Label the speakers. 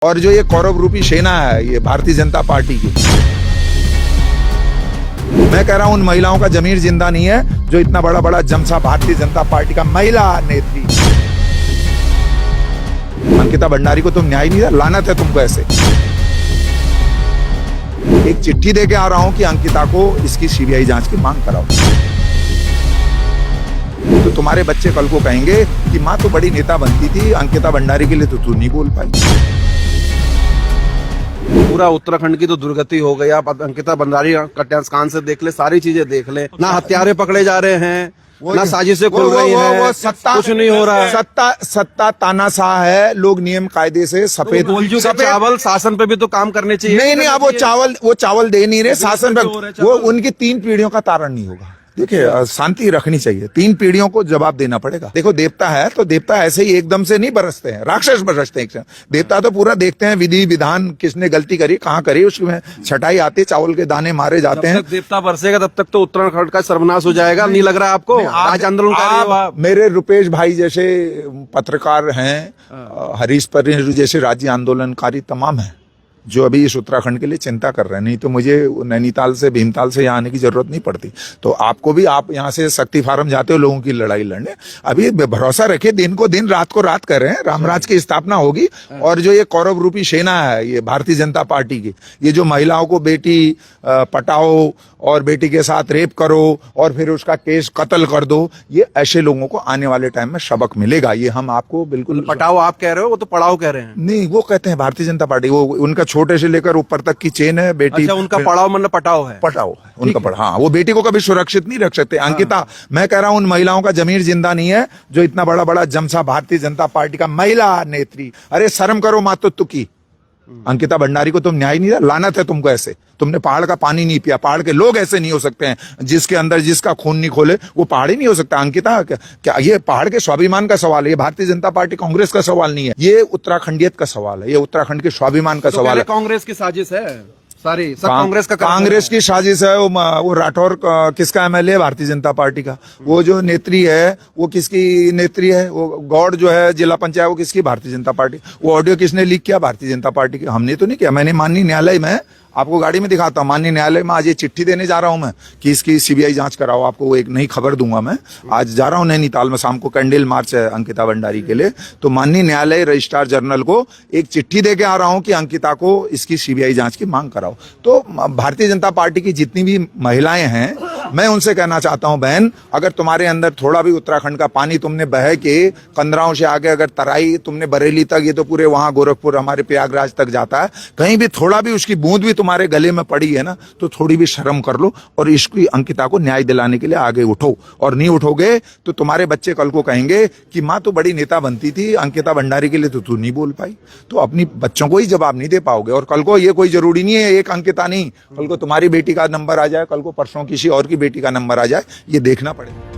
Speaker 1: और जो ये कौरव रूपी सेना है ये भारतीय जनता पार्टी की, मैं कह रहा हूं उन महिलाओं का जमीर जिंदा नहीं है जो इतना बड़ा बड़ा जमसा भारतीय जनता पार्टी का महिला नेत्री अंकिता भंडारी को तुम न्याय नहीं दिया। लानत है तुमको। ऐसे एक चिट्ठी देके आ रहा हूं कि अंकिता को इसकी सीबीआई जांच की मांग कराओ। तो तुम्हारे बच्चे कल को कहेंगे कि मां तो बड़ी नेता बनती थी, अंकिता भंडारी के लिए तो तू नहीं बोल पाई।
Speaker 2: पूरा उत्तराखंड की तो दुर्गति हो गई। आप अंकिता भंडारी कान से देख ले, सारी चीजें देख ले। ना हत्यारे पकड़े जा रहे हैं, ना साजिशें खुल रही हैं, कुछ नहीं हो रहा है।
Speaker 1: सत्ता तानाशाह है। लोग नियम कायदे से सफेद
Speaker 2: चावल शासन पे भी तो काम करने चाहिए।
Speaker 1: नहीं अब वो चावल दे नहीं रहे शासन पे। वो उनकी 3 पीढ़ियों का तारण नहीं होगा। देखिए शांति रखनी चाहिए। 3 पीढ़ियों को जवाब देना पड़ेगा। देखो देवता है तो देवता ऐसे ही एकदम से नहीं बरसते हैं, राक्षस बरसते हैं। देवता तो पूरा देखते हैं विधि विधान, किसने गलती करी, कहाँ करी, उसमें छटाई आती, चावल के दाने मारे जाते हैं।
Speaker 2: देवता बरसेगा तब तक तो उत्तराखंड का सर्वनाश हो जाएगा। नहीं लग रहा है आपको? आज आंदोलन
Speaker 1: मेरे रुपेश भाई जैसे पत्रकार हैं, हरीश पर जैसे राज्य आंदोलनकारी तमाम है जो अभी इस उत्तराखंड के लिए चिंता कर रहे हैं। नहीं तो मुझे नैनीताल से भीमताल से यहाँ आने की जरूरत नहीं पड़ती। तो आपको भी, आप यहाँ से शक्ति फार्म जाते हो लोगों की लड़ाई लड़ने। अभी भरोसा रखिए, दिन को दिन रात को रात कर रहे हैं। रामराज की स्थापना होगी। और जो ये कौरव रूपी सेना है ये भारतीय जनता पार्टी की, ये जो महिलाओं को बेटी पटाओ और बेटी के साथ रेप करो और फिर उसका केस कत्ल कर दो, ये ऐसे लोगों को आने वाले टाइम में सबक मिलेगा। ये हम आपको बिल्कुल।
Speaker 2: पटाओ आप कह रहे हो, वो तो पढ़ाओ कह रहे हैं।
Speaker 1: नहीं, वो कहते हैं भारतीय जनता पार्टी, वो उनका छोटे से लेकर ऊपर तक की चेन है। बेटी
Speaker 2: अच्छा, उनका पढ़ाओ मतलब पटाओ है।
Speaker 1: पटाओ है उनका पढ़ा। हाँ, वो बेटी को कभी सुरक्षित नहीं रख सकते। अंकिता, मैं कह रहा हूं उन महिलाओं का जमीर जिंदा नहीं है जो इतना बड़ा बड़ा जमसा भारतीय जनता पार्टी का महिला नेत्री। अरे शर्म करो माँ तो तुकी। अंकिता भंडारी को तुम न्याय नहीं दिया। लानत है तुमको। ऐसे तुमने पहाड़ का पानी नहीं पिया। पहाड़ के लोग ऐसे नहीं हो सकते हैं। जिसके अंदर जिसका खून नहीं खोले वो पहाड़ ही नहीं हो सकता। अंकिता, क्या ये पहाड़ के स्वाभिमान का सवाल है? ये भारतीय जनता पार्टी कांग्रेस का सवाल नहीं है। ये उत्तराखंडियत का सवाल है। ये उत्तराखंड के स्वाभिमान का सवाल है।
Speaker 2: कांग्रेस की साजिश है सारी, सब कांग्रेस का
Speaker 1: कांग्रेस की साजिश है। वो राठौर किसका एमएलए है? भारतीय जनता पार्टी का। वो जो नेत्री है वो किसकी नेत्री है? वो गौड़ जो है जिला पंचायत, वो किसकी? भारतीय जनता पार्टी। वो ऑडियो किसने लीक किया? भारतीय जनता पार्टी की। हमने तो नहीं किया। मैंने माननीय न्यायालय में, आपको गाड़ी में दिखाता हूँ, माननीय न्यायालय में आज ये चिट्ठी देने जा रहा हूं मैं कि इसकी सीबीआई जांच कराओ। आपको वो एक नई खबर दूंगा मैं। आज जा रहा हूं नैनीताल में, शाम को कैंडल मार्च है अंकिता भंडारी के लिए। तो माननीय न्यायालय रजिस्ट्रार जनरल को एक चिट्ठी देके आ रहा हूं कि अंकिता को इसकी सीबीआई जांच की मांग कराओ। तो भारतीय जनता पार्टी की जितनी भी महिलाएं हैं, मैं उनसे कहना चाहता हूं, बहन, अगर तुम्हारे अंदर थोड़ा भी उत्तराखंड का पानी तुमने बह के कंदराओं से आगे अगर तराई तुमने बरेली तक, ये तो पूरे वहां गोरखपुर हमारे प्रयागराज तक जाता है, कहीं भी थोड़ा भी उसकी बूंद भी तुम्हारे गले में पड़ी है ना, तो थोड़ी भी शर्म कर लो और इसकी अंकिता को न्याय दिलाने के लिए आगे उठो। और नहीं उठोगे तो तुम्हारे बच्चे कल को कहेंगे कि माँ तो बड़ी नेता बनती थी, अंकिता भंडारी के लिए तो तू नहीं बोल पाई। तो अपनी बच्चों को ही जवाब नहीं दे पाओगे। और कल को ये कोई जरूरी नहीं है एक अंकिता नहीं, कल को तुम्हारी बेटी का नंबर आ जाए, कल को परसों किसी और की बेटी का नंबर आ जाए, ये देखना पड़ेगा।